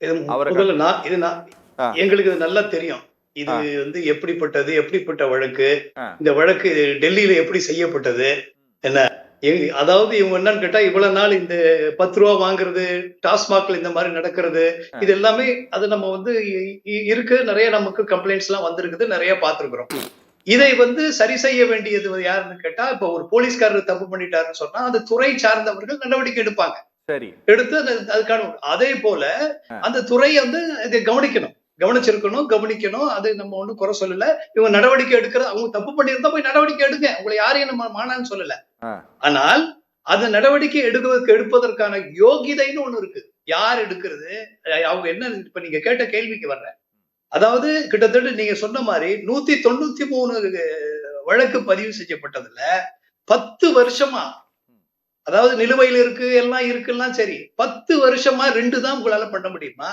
முதல்ல எங்களுக்கு இது நல்லா தெரியும். இது வந்து எப்படிப்பட்டது, எப்படிப்பட்ட வழக்கு, இந்த வழக்கு டெல்லியில எப்படி செய்யப்பட்டது, என்ன அதாவது இவங்க என்னன்னு கேட்டா இவ்வளவு நாள் இந்த 10 ரூபா வாங்குறது, டாஸ்மாக்ல இந்த மாதிரி நடக்கிறது, இது எல்லாமே அது நம்ம வந்து இருக்கு. நிறைய நமக்கு கம்ப்ளைண்ட்ஸ் எல்லாம் வந்திருக்குது, நிறைய பார்த்திருக்கிறோம். இதை வந்து சரி செய்ய வேண்டியது யாருன்னு கேட்டா, இப்ப ஒரு போலீஸ்காரர் தப்பு பண்ணிட்டாருன்னு சொன்னா அந்த துறை சார்ந்தவர்கள் நடவடிக்கை எடுப்பாங்க. சரி, எடுத்து அதுக்கான அதே போல அந்த துறை வந்து இதை கவனிக்கணும், கவனிக்கணும். அது நம்ம ஒண்ணும் குறை சொல்லல. இவங்க நடவடிக்கை எடுக்கிறது, அவங்க தப்பு பண்ணியிருந்தா போய் நடவடிக்கை எடுங்க. உங்களை யாரையும் நம்ம மானான்னு சொல்லல. ஆனால் அந்த நடவடிக்கை எடுப்பதற்கான யோகிதைன்னு ஒண்ணு இருக்கு. யார் எடுக்கிறது, அவங்க என்ன இப்ப நீங்க கேட்ட கேள்விக்கு வர்றேன். அதாவது கிட்டத்தட்ட நீங்க சொன்ன மாதிரி 193 வழக்கு பதிவு செய்யப்பட்டதுல 10 வருஷமா, அதாவது நிலுவையில் இருக்கு எல்லாம் இருக்குல்லாம் சரி, 10 வருஷமா 2 தான் உங்களால பண்ண முடியுமா?